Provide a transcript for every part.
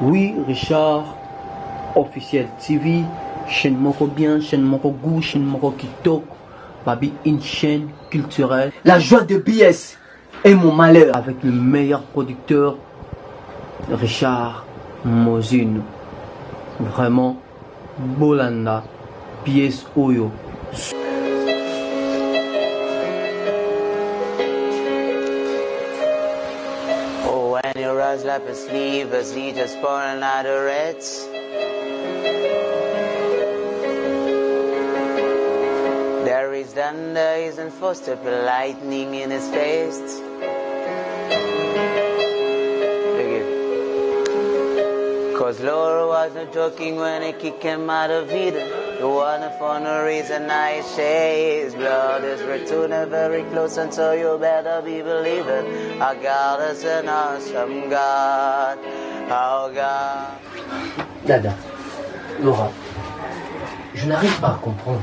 Oui, Richard, officiel TV, chaîne Moko bien, chaîne Moko goût, chaîne Moko Kitok, Babi, une chaîne culturelle. La joie de BS et mon malheur. Avec le meilleur producteur, Richard Mozino. Vraiment, Bolanda, BS Oyo. When you rise like a sleeve, as he just pouring out the reds. There is thunder, isn't forced to put lightning in his face. Cause Laura wasn't joking when he kicked him out of Eden. The one for no reason I say his blood is returning very close, and so you better be believing. Our God is an awesome God. Our God. Dada, Laura, je n'arrive pas à comprendre.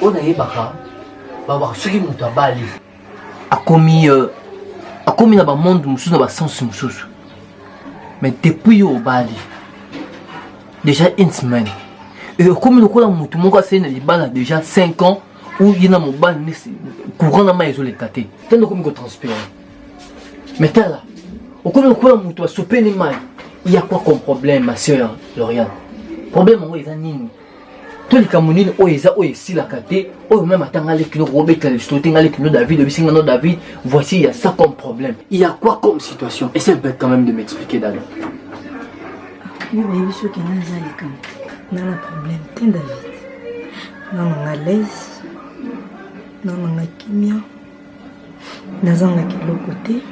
On a ébaka, voir ce qui m'a bali. A commis na ba monde mususu na ba sens mususu. Mais depuis au Bali, déjà une semaine. Et comme nous avons déjà 5 ans, où il y a mon bal courant dans ma isolée kate. Tant comme nous transpirons. Mais là, comme nous avons soupé les mains, il y a quoi comme problème, ma soeur Lauriane? Problème, on est en ligne. Tous les Camerounais, on est ici la kate, on même attend les kilos, Robert, les stotés, les kilos David, le Singano David. Voici, il y a ça comme problème. Il y a quoi comme situation? Essaye un peu quand même de m'expliquer, Dada. Oui, mais il faut qu'il y ait un problème. Tiens, David. Non, on a l'aise. Non, on a kimia. Nous avons l'autre côté.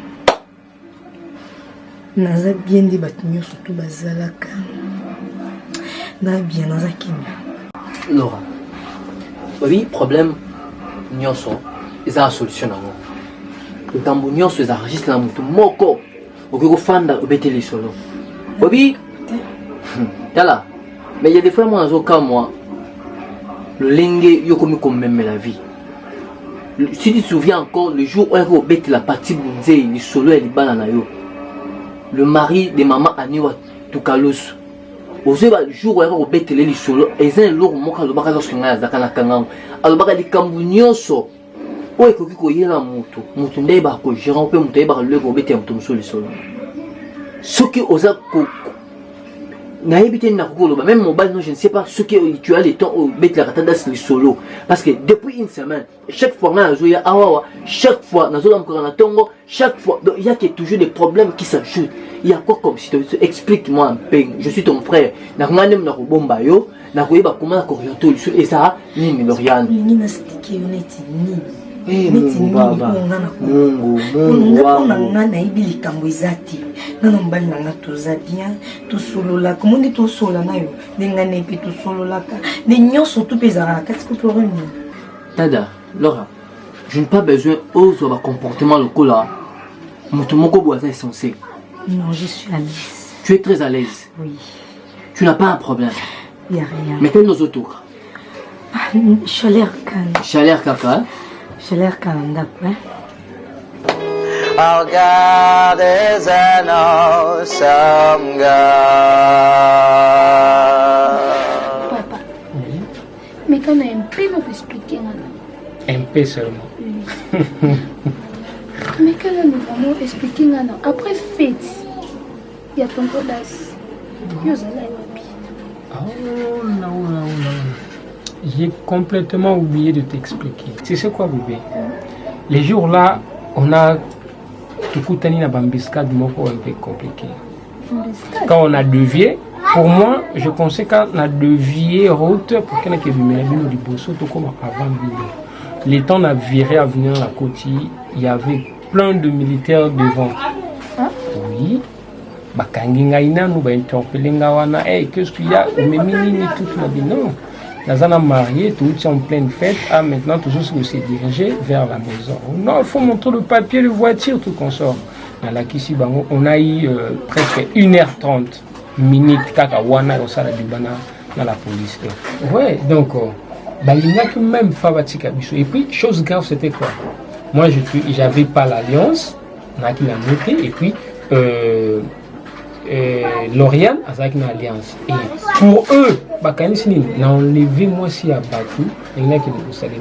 Nous avons bien dit bâtiments, surtout Bazalaka. Nous avons bien, nous avons kimia. Laura, oui, problème, nous avons une solution. Le temps où nous avons enregistré dans notre moko, nous avons fait des solo. Oui, là, mais il y a des fois, moi, moi, le lingue, il y a comme même la vie. Si tu te souviens encore, le jour où on a la partie bounzé, le solo et le bananayo, le mari de maman Aniwa Toukalos. Le jour où on a les solo, et c'est un lourd mot quand on a zakana kangam. Alors, les Cambunioso, où est-ce que y a la moto? Moto n'est-ce que gérant peut monter par le gobet et un tom sur le solo. Ce qui osa même mobile, je ne sais pas ce que tu as le temps au bête la ratada sur le solo. Parce que depuis une semaine, chaque fois, chaque fois, chaque fois, il y a toujours des problèmes qui s'ajoutent. Il y a quoi comme situation? Explique-moi un peu. Je suis ton frère. Comment et ça, Eh, mon baba, Mungu, on a naïbi likambo ezati. Nana mbali nanga toza bien, to solo la. Comment dit to solo na yo? Dengane pe to solo la ka. Ne nyonso tout pezara. Qu'est-ce que tu aurais mis? Dada, Laura, je n'ai pas besoin de comportement local là. Mon voisin est censé. Non, je suis à l'aise. Tu es très à l'aise. Oui. Tu n'as pas un problème. Il n'y a rien. Mais quels nos autour? Chaleur calme. Chaleur caca. Chaleur calme, hein? Our God is an awesome God. Papa, mais quand même, un peu, on peut expliquer. Un peu seulement. Mais quand même, nous allons expliquer. Après fête, il y a ton audace. Oh non. J'ai complètement oublié de t'expliquer. Tu sais quoi, bébé? Les jours-là, on a tout na bambiscade moko un peu compliqué. Quand on a dévié, pour moi, je pensais qu'on a dévié route pour qu'on ait vu du bosso tout comme avant. Les temps on a viré à venir à la côte, il y avait plein de militaires devant. Hein? Oui. Bakanginga ina nous ba interpeller ngawana. Hey, qu'est-ce qu'il y a? Mais mini tout m'a dit non. Nous avons marié, tout en pleine fête. Ah, maintenant, toujours se diriger vers la maison. Non, il faut montrer le papier de voiture, tout qu'on sort. Dans la Kisibango, on a eu presque 1h30 minutes kakawana au sala du bana dans la police. Ouais, donc, balinga que même Fabatika Bissou. Et puis, chose grave, c'était quoi? Moi, j'avais pas l'alliance, on a qui l'a noté, et puis, Lauriane avec une alliance. Et pour eux, Bakanisini n'a enlevé moi si à Batou, il n'y a qui nous salue.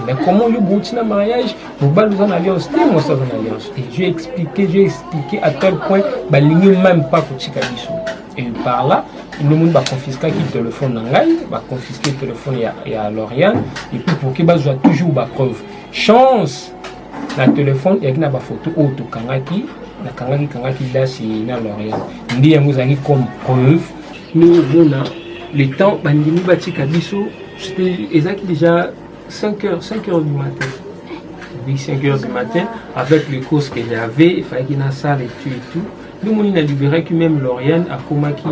Mais comment le bouti na mariage, nous balons en alliance, moi ça en alliance. Et j'ai expliqué à tel point, bah l'igno même pas pour Chikabiso. Et par là, il nous va confisquer le téléphone nangai, va confisquer le téléphone à Lauriane, et puis pour qu'il soit toujours la preuve. Chance, le téléphone, il y a une photo auto kangaki. La kangaki là c'est na Lauriane. Ndi nous a comme preuve nous on a le temps bandimi batika biso c'était exact déjà 5h du matin. Oui, 5h du matin avec les causes que j'avais, il fallait qu'il y ait une salle et tout. Nous on a libéré que même Lauriane a commencé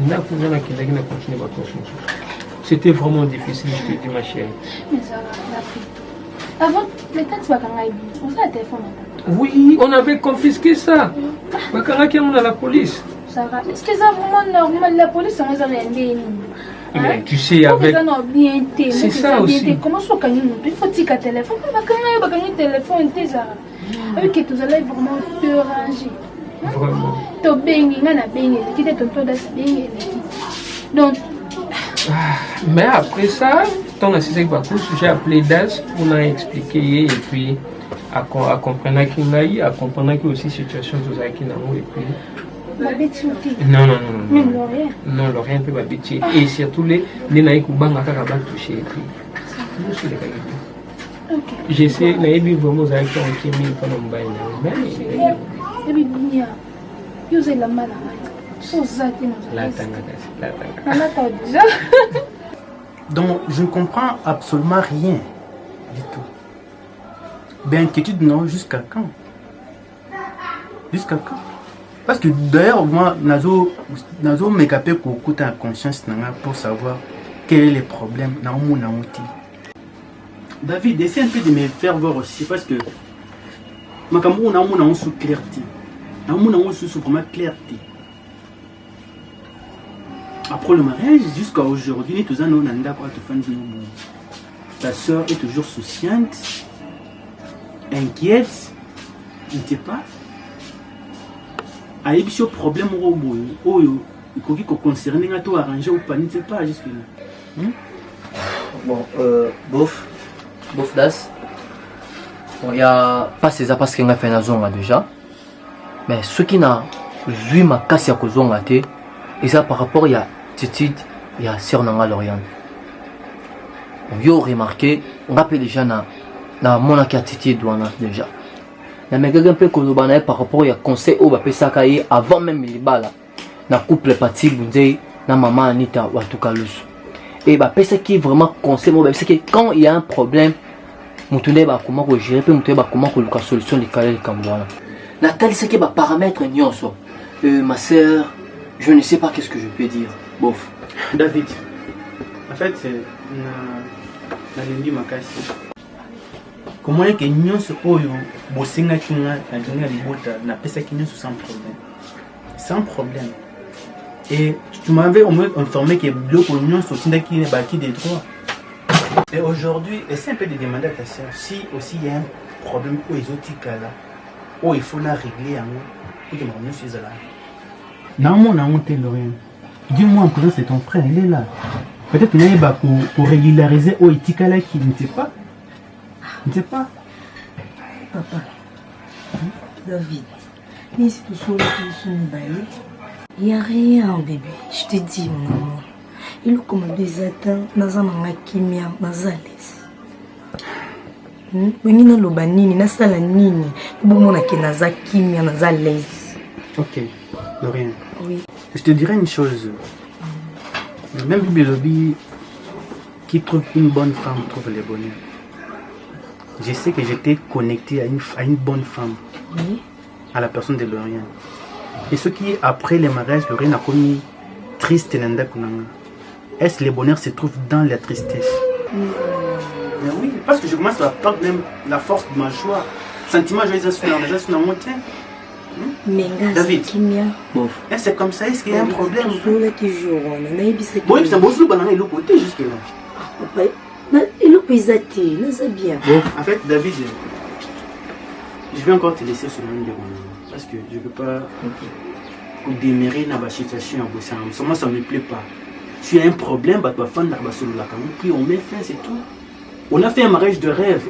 n'a pas continué ma construction. C'était vraiment difficile, je te dis ma chérie. Mais ça va, avant le temps tu vas kangai, on a le téléphone. Oui, on avait confisqué ça. Bakaraki on a la police. Sarah, est-ce que c'est vraiment normal? La police, on a rien dit. Mais tu sais, avec. C'est ça aussi. Comment ça, il faut tirer le téléphone. Il faut un téléphone, avec que tu allais vraiment te ranger. Vraiment. Tu as donc. Mais après ça, j'ai appelé Das pour expliquer et puis à comprendre qu'il y a à comprendre qu'il y a aussi situation de Zaki Namo et puis. Non. Même Lauriane. Non, Lauriane peut m'habituer. Et surtout les naïcs ou bang à Karabak touché et puis. Nous sommes les gars. J'essaie, naïbi vraiment Zaki en qui mille pendant le bain. Mais bien, vous avez la maladie. Donc, je ne comprends absolument rien du tout. Ben, inquiétude, non, jusqu'à quand? Jusqu'à quand? Parce que d'ailleurs, moi, Nazo me capé pour écouter en conscience pour savoir quels sont les problèmes dans mon outil. David, essaie un peu de me faire voir aussi parce que ma cameroun a mon sous clarté. Dans mon sous vraiment clarté. Après le mariage, jusqu'à aujourd'hui, tout ça, nous n'avons pas de ta soeur est toujours souciante, inquiète, je ne sais pas. Il y a des problèmes il faut qu'il concerne à toi arranger ou pas, je ne sais pas jusque-là. Bon, bof das. Bon, il n'y a pas ces parce qu'il a fait une zone déjà. Mais ce qui n'a vu ma casse à cause de et ça par rapport à Titi, il y a Sœur Nanga Lauriane. On y a remarqué, on rappelle déjà na mon Titi douana déjà. Mais quelqu'un peut que par rapport à conseil au bapé sakaye avant même les balles. Na couple parti bunde na maman Anita Watukalus. Et bah ça qui est vraiment conseil moi c'est que quand il y a un problème, mutunde ba comment ko gérer pe mutunde ba comment ko la solution de caler le Cambodge. Nathalie c'est que ba paramètres nyonso. Ma sœur, je ne sais pas qu'est-ce que je peux dire. Bof. David, en fait, c'est ma casse. Comment est-ce que nous sommes bossing à Kinga, à Kinga Libota, n'a pas ça qui nous sans problème. Sans problème. Et tu m'avais au moins informé que le bloc pour l'union sont qui n'est bâti des droits. Et aujourd'hui, essaie un peu de demander à ta soeur si aussi il y a un problème où les autres là, où il faut la régler en haut, pour que je suis là. Non, mon honte, Lauriane. Dis-moi en présence, c'est ton frère, il est là. Peut-être qu'il y a pour régulariser au Itika là qui ne sait pas. Je ne sais pas. Papa, David, mais si tu sois là, il n'y a rien, bébé. Je te dis, mon amour. Il est comme des attentes, dans un kimia, dans un laisse. Oui, nous avons banini, nous avons la nini. Nous avons la kimia, dans un laisse. Ok, Lauriane. Oui. Je te dirais une chose. Même Bibelobi, qui trouve une bonne femme, trouve le bonheur. Je sais que j'étais connecté à une bonne femme, Oui. à la personne de Lauriane. Et ce qui est après le mariage, Lauriane a commis triste. Est-ce que le bonheur se trouve dans la tristesse? Mais oui, parce que je commence à perdre même la force de ma joie. Sentiment joyeux dans mon teint. David, c'est comme ça, est-ce qu'il y a un problème? Oui, c'est bon, c'est bon, c'est l'autre côté jusque-là. Il est bien. Bon, en fait, David, je vais encore te laisser sur le même parce que je ne peux pas. pour démarrer dans la situation. Moi, ça ne me plaît pas. S'il y a un problème, puis on met fin, c'est tout. On a fait un mariage de rêve.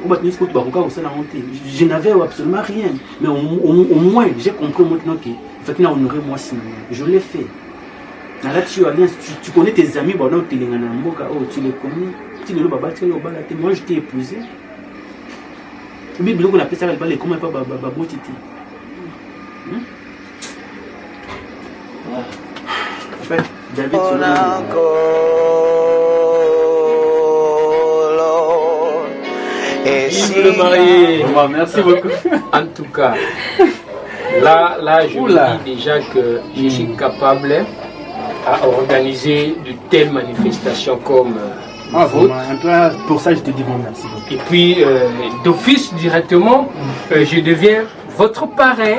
Je n'avais absolument rien. Mais au moins, j'ai compris maintenant que je l'ai fait. Tu connais tes amis, tu les connais. Moi, je t'ai épousé. On appelle ça comment pas Babotiti. En fait, David le marié. Merci beaucoup. En tout cas, là je me dis déjà que je suis capable à organiser de telles manifestations comme votre. Pour ça, je te dis bon merci. Et puis, d'office directement, je deviens votre parrain.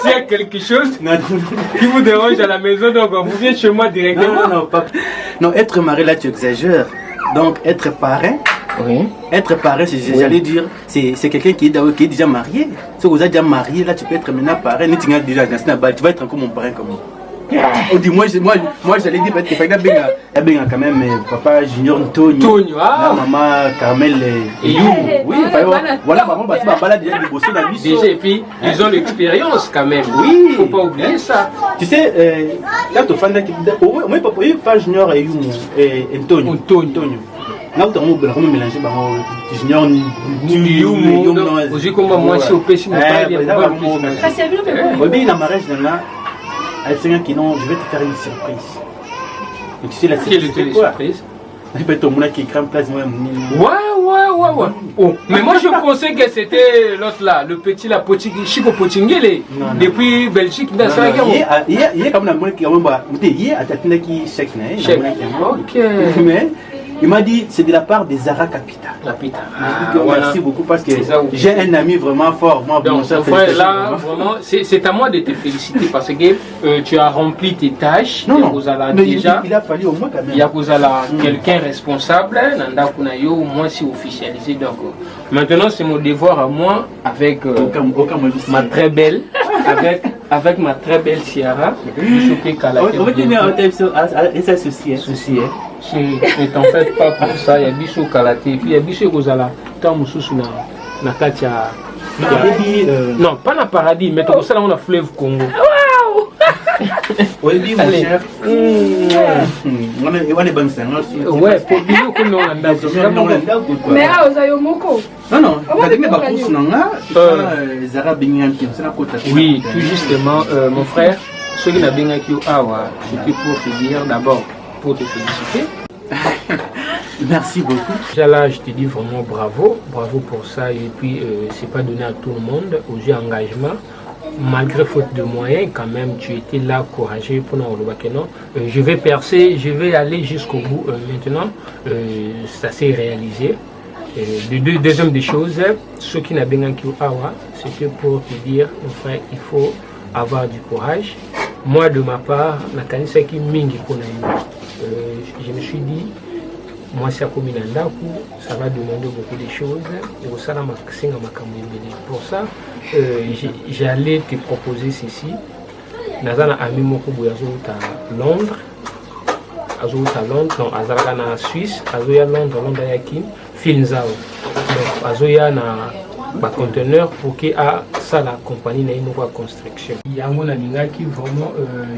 S'il y a quelque chose qui vous dérange à la maison, donc vous venez chez moi directement. Non, être marié là, tu exagères. Donc, être parrain. Oui. Être parrain, j'allais dire, c'est quelqu'un qui est déjà marié. Si vous êtes déjà marié, là, tu peux être maintenant parrain. Tu vas être encore mon parrain comme moi. On dit, moi j'allais dire peut-être qu'il y a quand même papa Junior Antonio, maman Carmel et You. Oui, voilà, maman Bala déjà bosser la vie. Déjà, et puis ils ont l'expérience quand même. Oui. Il ne faut pas oublier ça. Tu sais, là, tu fais au moins pas Junior et You et Antonio. Là, tu as mélangé Junior You. Aussi comme moi, si au PC, je vais dans mariage avec quelqu'un qui non, je vais te faire une surprise. Et tu sais la surprise. Qui crame place moi. Ouais. Oh, mais moi je pensais que c'était l'autre là, le petit là, Chico Potingele. Depuis Belgique, il y a comme la monnaie qui a qui chèque. Ok. Mais il m'a dit c'est de la part des Zara Capital. Merci beaucoup parce que j'ai un ami vraiment fort. Moi, donc, mon frère, là, vraiment, c'est à moi de te féliciter parce que tu as rempli tes tâches. Non, déjà, il a fallu au moins quand même. Il y a quelqu'un responsable, moi si officialisé. Donc, maintenant, c'est mon devoir à moi avec ma très belle, avec ma très belle Ciara. On va tenir un souci. Ne t'en fais pas pour ça, il y a Bissou Kalaté, et puis il y a Bissou Rosala. Tant Moussou na Katia. Non, pas dans paradis, mais tout ça là on a fleuve Congo. Waouh! Oui, mon cher. On est bon ça. Ouais, pour Bissou comme on a mais ah, Ozayo Moko. Non, Zara Binyanki, c'est la côte. Oui, tout justement, mon frère, ceux qui n'ont bien acquis, c'était pour te dire d'abord, pour te féliciter. Merci beaucoup. Déjà là, je te dis vraiment bravo pour ça. Et puis, c'est pas donné à tout le monde. Aux engagement, malgré faute de moyens, quand même, tu étais là, courageux pour nous le je vais percer, je vais aller jusqu'au bout. Maintenant, ça s'est réalisé. Deuxième des choses, ceux qui n'ont bien acquis, c'était pour te dire, mon frère, il faut avoir du courage. Moi, de ma part, je me suis dit, moi, c'est comme ça va demander beaucoup de choses. Pour ça, j'allais te proposer ceci. Nazana ami moko à Londres, non, à Suisse, à Londres, Finzao. Donc, Azoya na conteneur pour que la compagnie na une construction. Yango na lingaki vraiment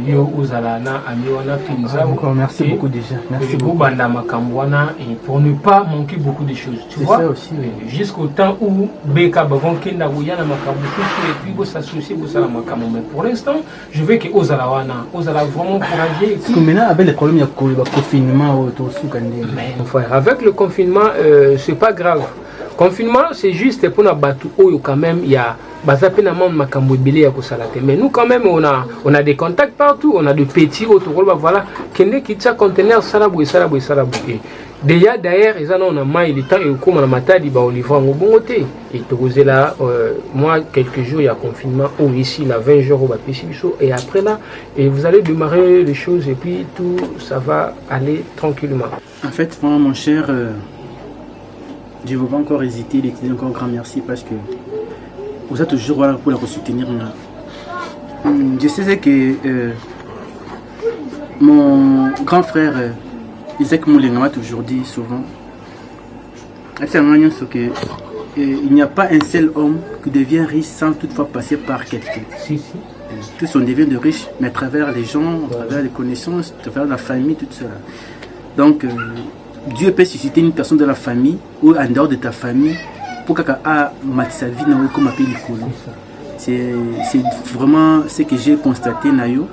yo uzalana amiwana Finzao. Encore merci beaucoup déjà. Merci beaucoup. Banda makambwana et pour ne pas manquer beaucoup de choses. Tu vois ça aussi. Jusqu'au temps où Beka bavon kenda uyana makabuchu et puis vous s'associer vous sala makamu. Mais pour l'instant, je veux que ozalawana, ozala vraiment courageux. Parce que maintenant avec les problèmes il y a confinement autour sous Kandé. Mais mon frère, avec le confinement c'est pas grave. Confinement, c'est juste pour nous battre. Quand même, il y a mais nous, quand même, on a des contacts partout. On a des petits autour. Voilà. Conteneur déjà, d'ailleurs, on a maillé le temps et comme on a matadi, on livre en bon côté. Et là, moi, quelques jours, il y a confinement. Ici, là, 20 jours, et après là, et vous allez démarrer les choses et puis tout, ça va aller tranquillement. En fait, moi, mon cher. Je ne veux pas encore hésiter, il était encore un grand merci parce que vous êtes toujours là pour la soutenir. Je sais que mon grand frère Isaac Moulenga m'a toujours dit souvent il n'y a pas un seul homme qui devient riche sans toutefois passer par quelqu'un. Si. Tous on devient de riches, mais à travers les gens, à travers les connaissances, à travers la famille, tout cela. Donc, Dieu peut susciter une personne de la famille ou en dehors de ta famille pour qu'elle ait sa vie comme appelle l'école. C'est vraiment ce que j'ai constaté, Nayo.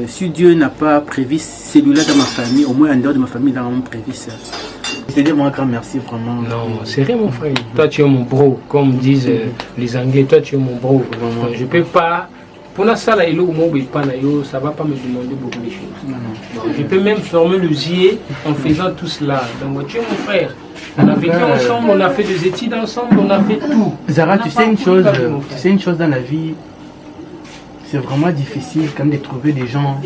Si Dieu n'a pas prévu celui-là dans ma famille, au moins en dehors de ma famille, il a prévu ça. Je te dis un grand merci vraiment. Non, c'est rien mon frère. Toi tu es mon bro, comme disent les Anglais, toi tu es mon bro. Donc, je peux pas. Pour la salle, ça va pas me demander beaucoup de choses. Donc, je peux même fermer les yeux en faisant tout cela. Donc tu es mon frère. On a vécu ensemble, on a fait des études ensemble, on a fait tout. Zara, tu sais une chose dans la vie. C'est vraiment difficile quand même de trouver des gens,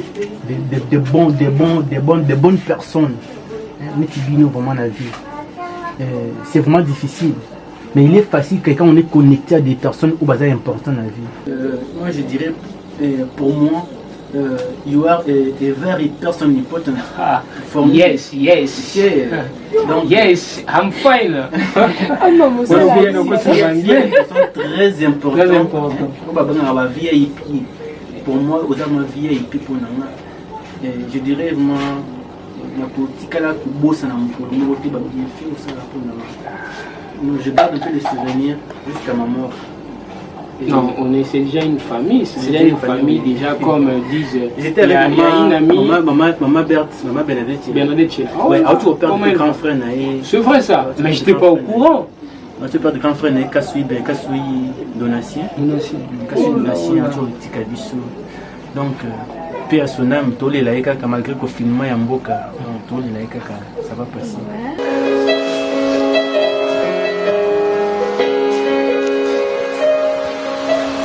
des bonnes personnes. Mais tu vis vraiment la vie. C'est vraiment difficile. Mais il est facile quand on est connecté à des personnes où c'est important dans la vie. Moi je dirais, pour moi, you are a very person important. Yes. Donc, yes, I'm fine. très important. Pour moi, ma vie est pour je dirais vraiment, je garde un peu les souvenirs jusqu'à ma mort. Non, c'est déjà une famille, c'est déjà une famille déjà comme disent. J'étais avec une amie. Maman Bernadette. Bernadette. Ouais, au père de grand frère. C'est vrai ça, mais j'étais pas au courant. Tu père de grand frère Kassoui Donatien. Donc, paix à son âme, tous les laïcs, malgré que film est en boca, tous les laïcs, ça va passer.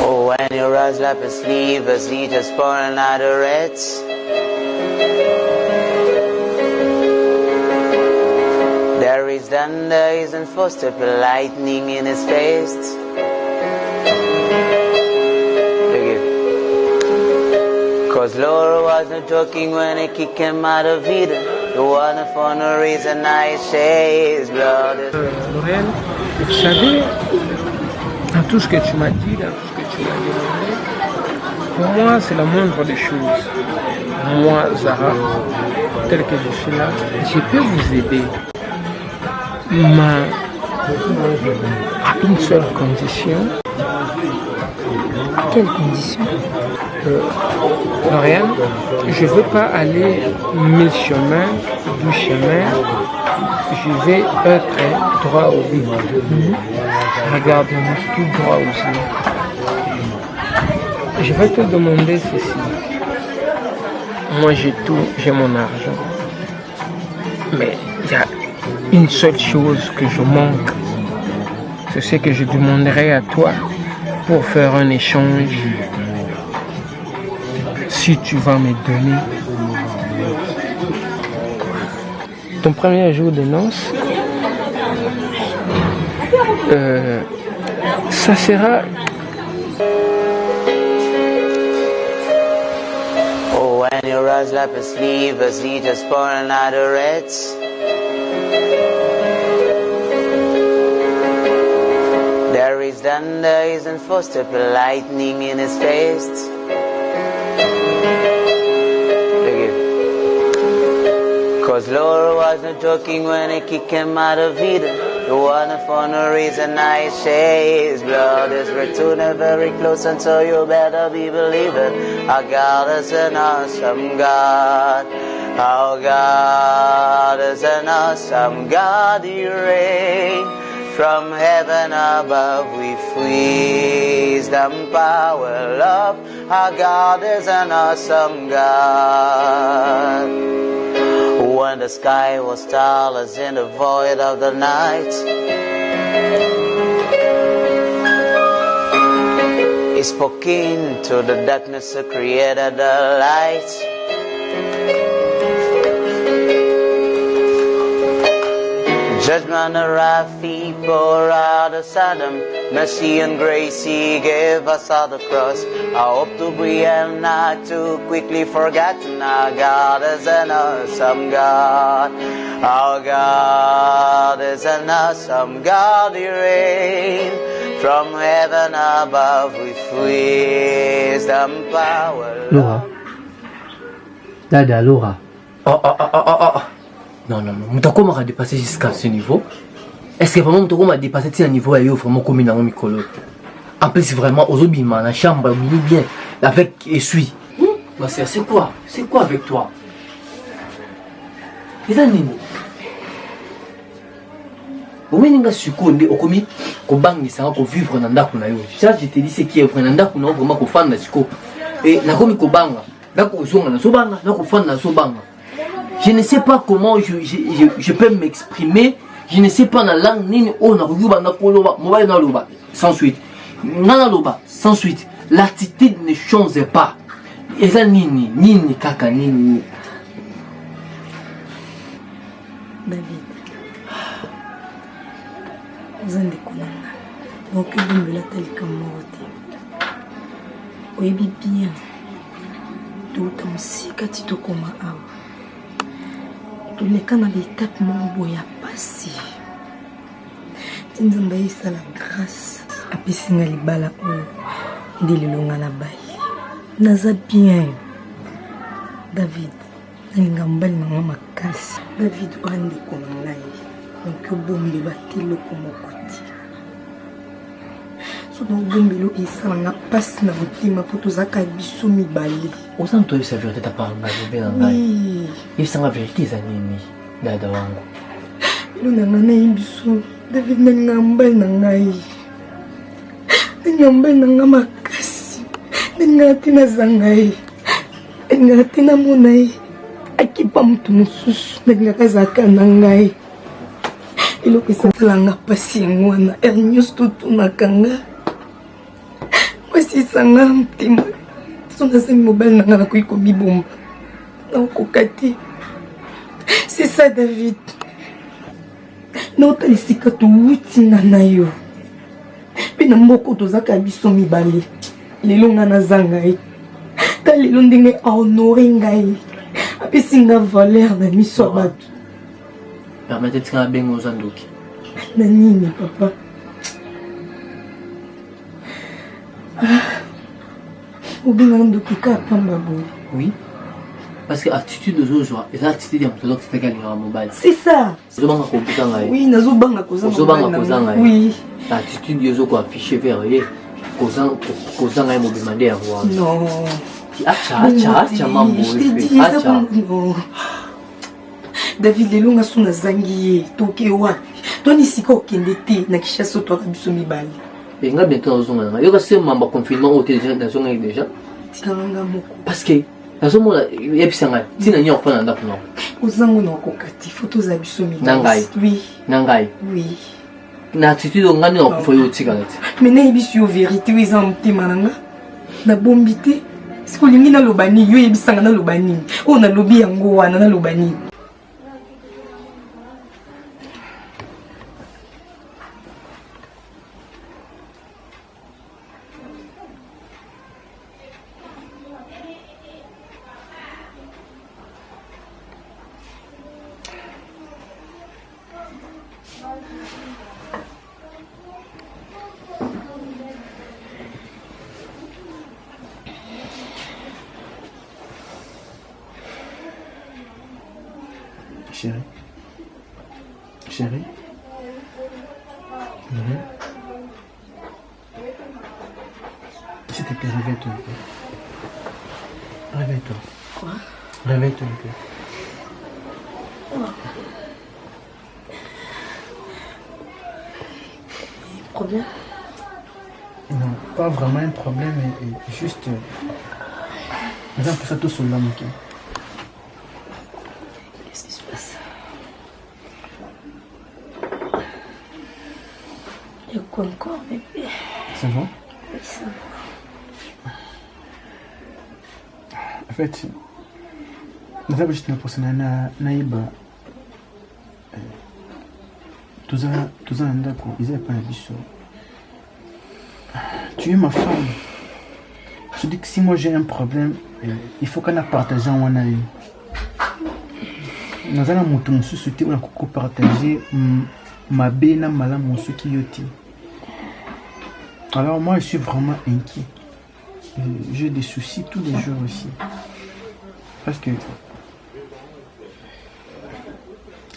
Oh, when you rise like a sleeve, as he just pouring out the reds. There is thunder, isn't forced to put lightning in his face. Cause Laura wasn't joking when he kicked him out of Eden. The one for no reason I say his blood. Laurel, vous savez, dans tout ce que tu m'as dit, dans tout ce que tu m'as demandé, pour moi c'est la moindre des choses. Moi, Zara, tel que je suis là, je peux vous aider. Mais à une seule condition. Quelle condition? Lauriane, je ne veux pas aller 1000 chemins, 12 chemins. Je vais être droit au but. Regarde-moi tout droit aux yeux. Je vais te demander ceci. Moi j'ai tout, j'ai mon argent. Mais il y a une seule chose que je manque. C'est ce que je demanderai à toi pour faire un échange. Si tu vas me donner ton premier jour de noces, ça sera. Oh, when you rise like a sleeve, as he just pouring out the reds. There is thunder, isn't forced to put lightning in his face. Cause Laura wasn't joking when he kicked him out of Eden. The one for no reason I say his blood is returning very close, and so you better be believing our God is an awesome God. Our God is an awesome God. He reigns from heaven above with wisdom, power, love. Our God is an awesome God. When the sky was starless in the void of the night, He spoke into the darkness to create the light. Judgment of Rafi, pour out of Sodom. Mercy and grace He gave us all the cross. I hope to be and not too quickly forgotten. Our God is an awesome God. Our God is an awesome God. He reigns from heaven above with wisdom, power. Laura. Dada, Laura. Oh. Non. Mutako m'a dépassé jusqu'à ce niveau. Est-ce que vraiment Mutako m'a dépassé à un niveau et vraiment comme une amie. En plus, vraiment, aux obimans, la chambre, au bien, avec essuie. Ma sœur, c'est quoi? C'est quoi avec toi? Les amis. Au moins, si tu es okomi, ko bangi sanga ko vivre dans ndako na yo. Ça, je te dis, c'est qui est vraiment ndako na vraiment ko fan na siko. Et na komi ko banga, ndako zonga na sobanga, na ko fan na sobanga. Je ne sais pas comment je peux m'exprimer. Je ne sais pas la langue ni on a ruba na koloba, mobile na loba, sans suite. Nana loba, sans suite. L'attitude ne change pas. Et ça nini kaka nini. David. Zande konanga. Donc il me l'a tel comme morte. Oyebi bien. Tout en si katito koma awa. Tous les cas dans l'étape mon boya passé. Tinzamba isa la grâce. Apesi nga libala o ndililonga na bai. Naza bien. David. Nalinga mbali na makasi. David ande kona ngai. Donc bombe batelo komokoti. So donc bombelo esalanga pasi na botima po tozaka biso mibale. Osan toi sa vérité ta parole ba na ngai. Il sanga vérité za nini dada wangu. Lo na ngai biso David nalinga mbali na ngai. Nalinga mbali na ngai makasi. Nalinga tina zangai. Nalinga tina monai. Akipa mtu mususu nalinga kazaka na ngai. Il faut que ça langa pasi ngwana ernyus tutu nakanga pasi sanga mtima sona se mobile nanga na kuiko bibomba na kokati. C'est ça David nota lisika tu wutinga na yo pina mboko tozaka biso mibale lelo nga na zanga e ta lelo ndenge a honorer ngai apesi nga valeur na miso bato. Permettez-moi de bien aux andoki. Nani, papa. Oui. Parce que l'attitude de Zozo, et l'attitude de Mtolo, c'est qu'elle est en mobile. C'est ça. Oui, Nazobanga Kozanga. Oui. L'attitude de Zozo affichée vers eux, Kozanga est mobile à voir. Non. Acha, maman. Je t'ai dit, non. David lelo nga suna zangiye toke wapi toni siko kende te na kishaso to kabiso mibali et nga bientôt ozonga nga yo ka se mamba confinement au déjà dans zonga déjà tikanga moko parce que nazo mona yebisanga tina nyo fana ndako no ozango na kokati photo za biso mibali nangai oui nangai oui na attitude ngani na kufoyo tika ngati mais na yebisu yo vérité oui za mtima nanga na bombité siko lingi na lobani yo yebisanga na lobani o na lobi yango wana na lobani. Chérie. S'il te plaît, réveille-toi un peu. Réveille-toi. Quoi? Réveille-toi un peu. Problème? Non, pas vraiment un problème, mais juste... Regarde un peu ça tout sur l'homme, ok? Qu'est-ce qui se passe? Il y a quoi encore, bébé? C'est bon? Oui, c'est bon. En fait, nadhani juste naposana na naiba Toza Ndako, ils n'avaient pas la bicho. Tu es ma femme. Je dis que si moi j'ai un problème, il faut qu'on a partagé en one eye. Nous allons monter mon souci, on a partager ma bena mala mon souci yoti. Alors moi je suis vraiment inquiet. J'ai des soucis tous les jours aussi. Parce que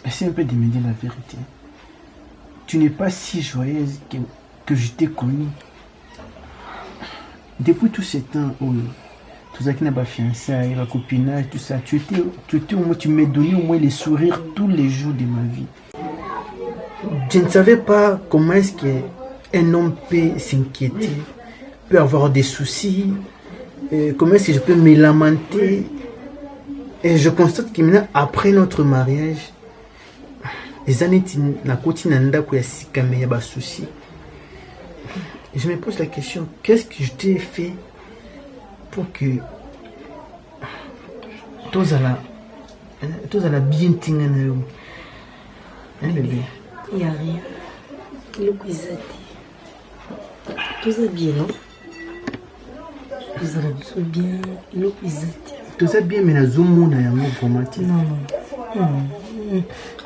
essaie un peu de me dire la vérité. Tu n'es pas si joyeuse que je t'ai connue. Depuis tout ce temps où tout ça qui n'a pas fiancé, la copinage, tout ça, tu m'as donné au moins les sourires tous les jours de ma vie. Je ne savais pas comment est-ce qu'un homme peut s'inquiéter, peut avoir des soucis, comment est-ce que je peux me lamenter. Et je constate que maintenant, après notre mariage, les années na koti na ndako ya sikame ya ba souci. Et je me pose la question, qu'est-ce que je t'ai fait pour que tous à la bien tinga na yo? Hein bébé? Il n'y a rien. Le cuisati. Tout ça bien, non? Tout ça bien. Le cuisati. Tout ça bien, mais na zoom na yango pomati. Non.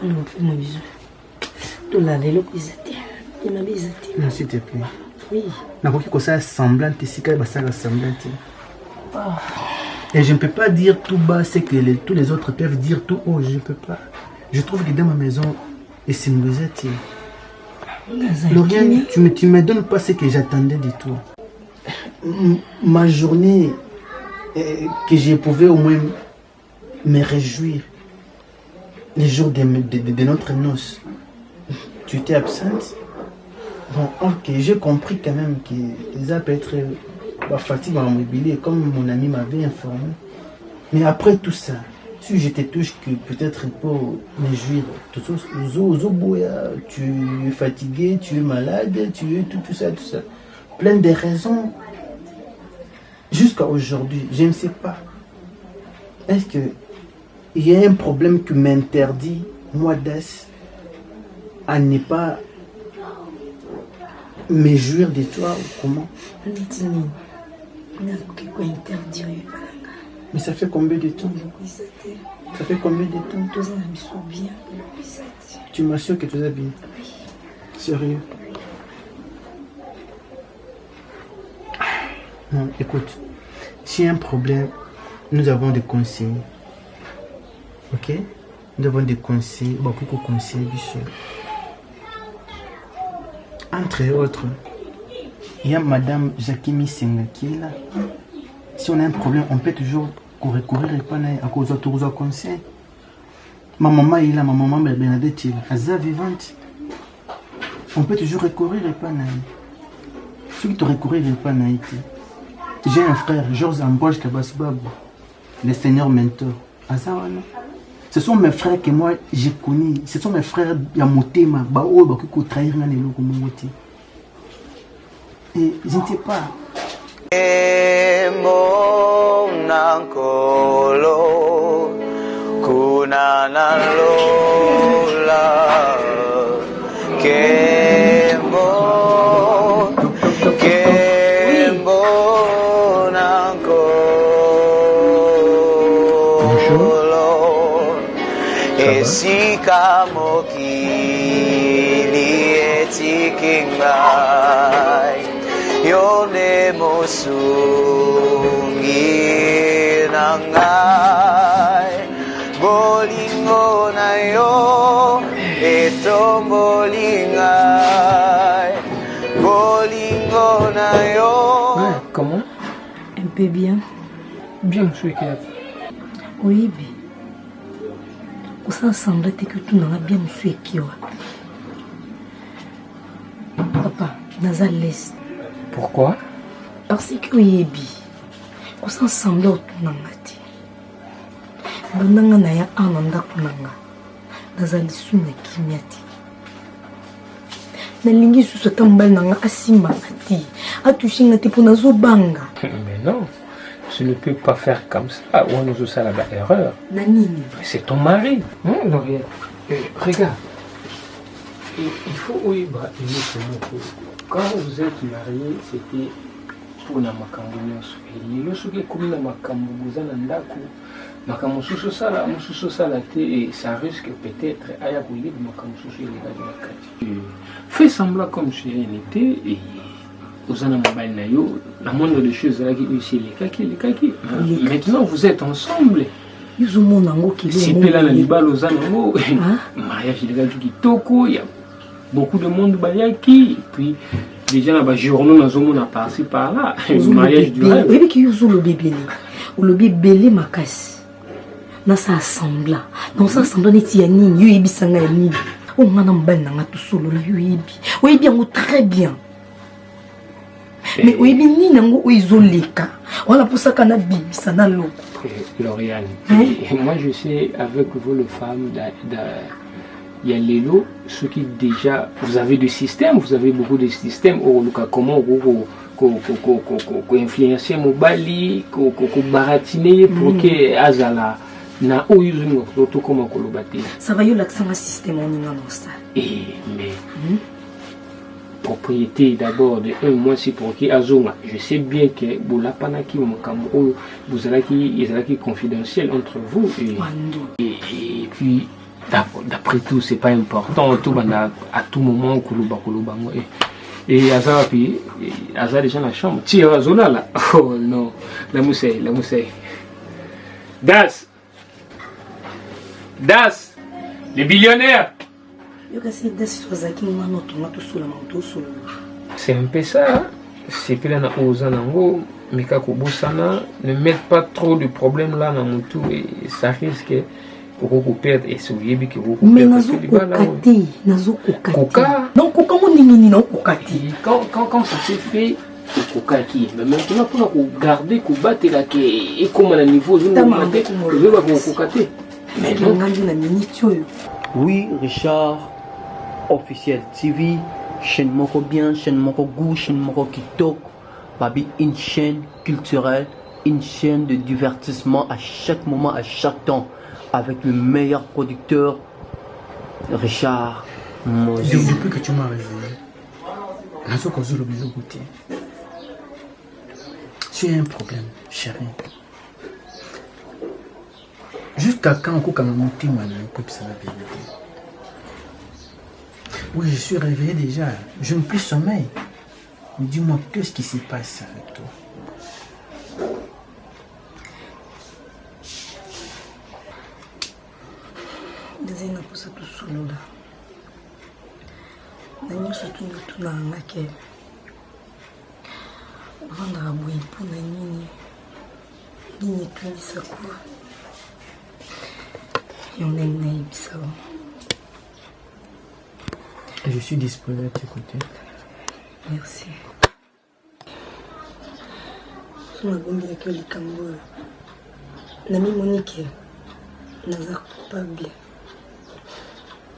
Non, fais-moi bisous. Tout là, le cuisati. Il m'a bisati. Non, s'il te plaît. Oui. Nakoki ko ça semblante, si ka ba ça semblante. Et je ne peux pas dire tout bas ce que tous les autres peuvent dire tout haut, je ne peux pas. Je trouve que dans ma maison, et c'est une musette. Lauriane, tu me donnes pas ce que j'attendais de toi. Ma journée, que je pouvais au moins me réjouir, les jours de notre noce, tu étais absente. Bon, ok, j'ai compris quand même que ça peut être fatigué à mobilier, comme mon ami m'avait informé. Mais après tout ça, si je te touche que peut-être pour me jouir, tu es fatigué, tu es malade, tu es tout ça. Plein de raisons. Jusqu'à aujourd'hui, je ne sais pas. Est-ce qu'il y a un problème qui m'interdit, moi, à ne pas me jouir de toi ou comment? Mais ça fait combien de temps? Ça fait combien de temps? Tu m'assures que tu vas bien? Sérieux? Non, écoute, s'il y a un problème, nous avons des conseils. Ok? Nous avons des conseils, beaucoup de conseils, bien sûr. Entre autres, il y a Madame Jacqueline Senga qui est là. Si on a un problème, on peut toujours recourir à cause de tous les conseils. Ma maman est là, ma maman Bernadette est là. Elle est vivante. On peut toujours recourir à ceux qui te recourir à j'ai un frère, Georges Ambroise Kabasbab, le Seigneur mentor. Ce sont mes frères que moi j'ai connus. Ce sont mes frères Yamotema, Bao, qui trahir dans les locaux. Et je ne sais pas. Esika mokili etikingai yone mosungi nangai bolingo na yo etombolingai bolingo na yo. Ouais, comment? Un peu bien. Bien, monsieur Ekela. Oui, bien. Ça semble que tout n'a bien monsieur Ekiwa. Papa, dans l'est. Pourquoi? Parce que oui, ça semble tout n'a pas. Bandanga na ya ananda kunanga. Dans l'issue na kimiati. Na lingi sous tambal nanga asima ati. Atushi ngati pona zo banga. Mais non. Je ne peux pas faire comme ça. Ou nous ça la erreur. Nanini. C'est ton mari. Lauriane. Regarde. il faut oui, bah, quand vous êtes marié, c'était pour na makambo nyonso. Et le soki comme na makambo vous en ndako, makambo susu sala te et ça risque peut-être aya koyeba makambo susu les gars de la kati. Fais semblant comme si rien n'était et aux ana mobile na yo, la moindre des choses là qui aussi les kaki. Maintenant vous êtes ensemble. C'est là la libale aux ana mo. Mariage les gars qui toko, il y a beaucoup de monde bayaki puis déjà là bas journaux dans un monde par-ci par-là, mariage du rêve. Oui, qui use le bébé ou le bébé makasi. Na sa assembla. Dans sa assembla neti ya nini, yo yebisanga ya nini. O ngana mbali nanga tout solo la yo yebi. O yebi yango très bien. Mais o yebi nini nango o izoleka. Wala posaka na bibisa na loko. Lauriane, moi je sais avec vous les femmes il y a les lots, ceux qui déjà, vous avez des systèmes, vous avez beaucoup de systèmes, comment vous influencer mon bali, vous baratiner pour que Azala na ouyuzu tout comment kolobate. Ça va y l'accent à système on y ça. Mais propriété d'abord de un mois si pour qui Azonga, je sais bien que Bolapanaki vous allez qui confidentiel entre vous et puis d'après tout, c'est pas important. Tout à tout moment, kuluba. Et Azara puis Azara déjà dans la chambre. Tiens, Azola là. Oh non, la mousseille. Das, les billionnaires. C'est un peu ça. C'est que là, Mika Kobosana, ne mettent pas trop de problèmes là dans mon tour et ça risque. Et mais nazo kokati non koka moningini non kokati quand ça s'est fait kokaki mais maintenant pour garder ko battre la et comme à niveau kokati mais non na minute. Oui, Richard officiel TV, chaîne moko bien, chaîne moko goût, chaîne moko kitok, babi une chaîne culturelle, une chaîne de divertissement à chaque moment, à chaque temps. Avec le meilleur producteur, Richard Mozi. Depuis que tu m'as réveillé, tu as un problème, chérie. Jusqu'à quand on a monté ma oui, je suis réveillé déjà. Je n'ai plus sommeil. Dis-moi, qu'est-ce qui se passe avec toi? Désolé pour ça tout solo là. Nanyo surtout tout na ngake. Vendre à boire pour na nini. Nini tout ça quoi. Et on est né ça. Je suis disponible à t'écouter. Merci. Son abonné avec le Cambo. Nami Monique. Naza coupable.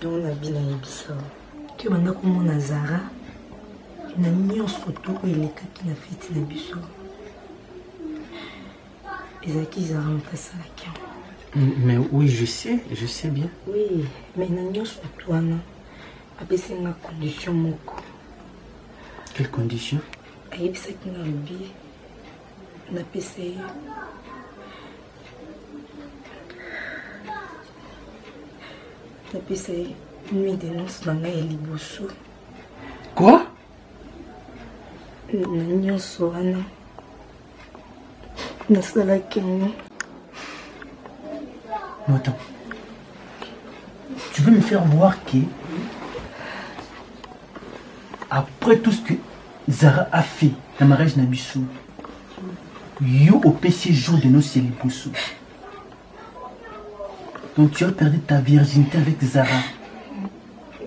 On a bien ça. Tu m'as dit comment Nazara n'a mis en photo et les cas qui n'a fait la biso. Les acquis ont remplacé la cam. Mais oui, je sais bien. Oui, mais n'a mis en photo Anna. Après c'est une condition moko. Quelle condition? Aïe ça qui n'a oublié. N'a pas essayé. C'est une dénonce dans la liboso. Quoi? Non, Soana. Non, c'est la Kenya. Non, attends. Tu veux me faire voir que après tout ce que Zara a fait dans ma mariage Nabissou, yo au PC jour de nos célibousous. Donc tu as perdu ta virginité avec Zara.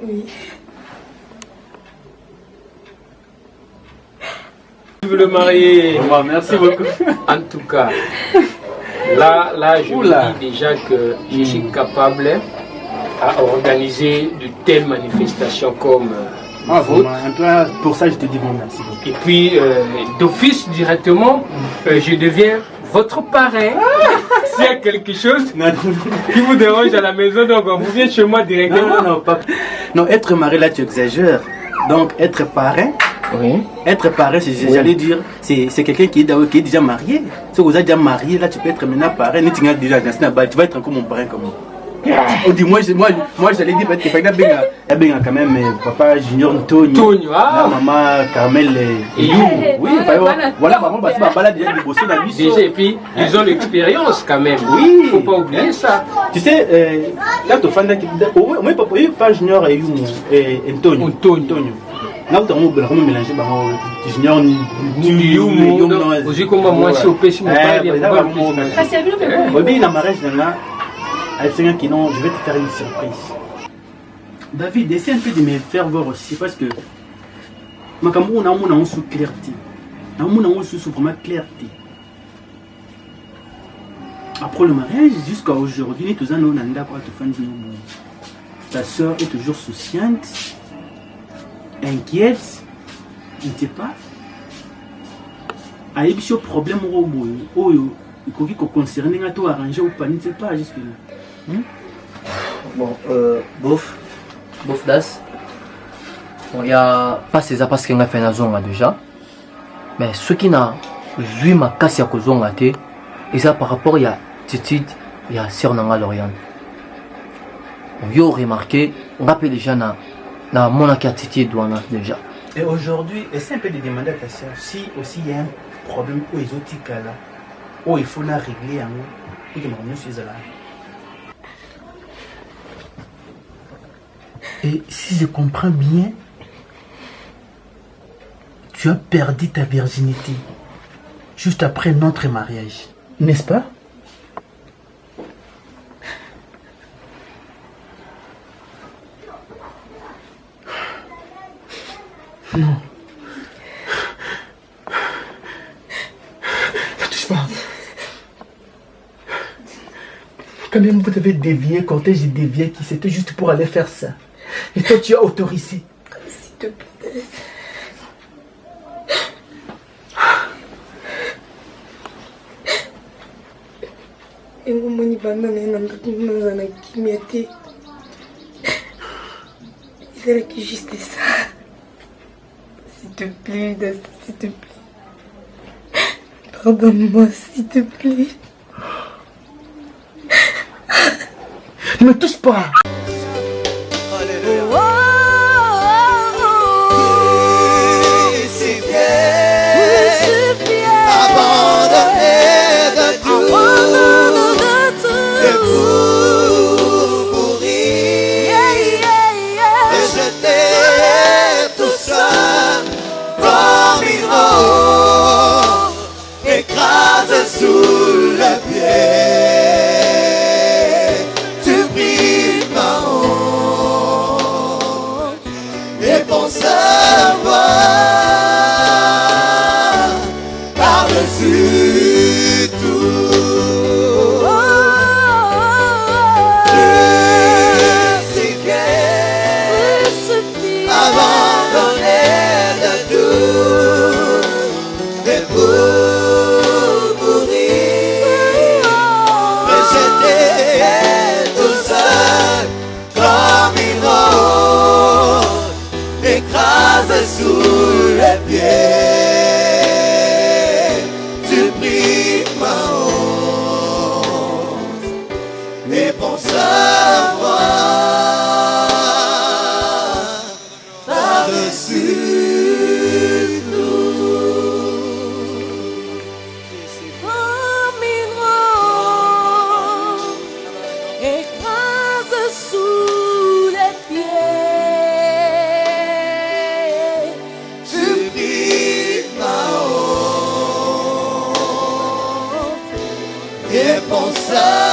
Oui. Tu veux le marier? Merci beaucoup. En tout cas, là je vous dis déjà que je suis capable à organiser de telles manifestations comme vôtre. Pour ça, je te dis bon merci beaucoup. Et puis, d'office directement, je deviens votre parrain. S'il y a quelque chose qui vous dérange à la maison, donc vous venez chez moi directement. Non, pas. Non, être marié là, tu exagères. Donc, être parrain, Oui. être parrain, j'allais dire, c'est quelqu'un qui est déjà marié. Si vous êtes déjà marié, là, tu peux être maintenant parrain. Tu vas être encore mon parrain comme moi. On dit, moi j'allais dire parce que bien quand même papa Junior Antonio, la maman Carmel et You. Oui, voilà maman parce que là déjà bosser la vie. Déjà et puis ils ont l'expérience quand même. Oui, faut pas oublier ça. Tu sais là tu fais au moins papa Junior et You et Antonio. Là tu as comment mélanger Junior You aussi comme moi si au PC me parle oui, la mariage là. Qui non, je vais te faire une surprise. David, essaie un peu de me faire voir aussi parce que ma cameroun a mon sous clarté. A mon sous vraiment clarté. Après le mariage, jusqu'à aujourd'hui, tout ça, nous n'avons pas de ta soeur est toujours souciante, inquiète, ne sais pas. Il y a des problèmes il faut que concerné à toi arranger ou pas, ne sais pas jusque là. Bon, bof das. Bon, il y a pas ces parce qu'il a fait la zone déjà. Mais ce qui n'a vu ma casse à cause de et ça par rapport il y a Titi, il y a Sir Nanga Lorient. On y a remarqué, on rappelle déjà na mon à Titi douana déjà. Et aujourd'hui, essaie un peu de demander à ta soeur si aussi il y a un problème où les autres là, où il faut la régler en haut et que mon suis là. Et si je comprends bien, tu as perdu ta virginité juste après notre mariage, n'est-ce pas? Non. Ne touche pas. Quand même vous avez dévié, quand j'ai dévié, qui c'était juste pour aller faire ça. Et toi, tu as autorisé. S'il te plaît. Et moi, je suis dans kimia. Il est juste ça. S'il te plaît, s'il te plaît. Pardonne-moi, s'il te plaît. Ne me touche pas. Et pour ça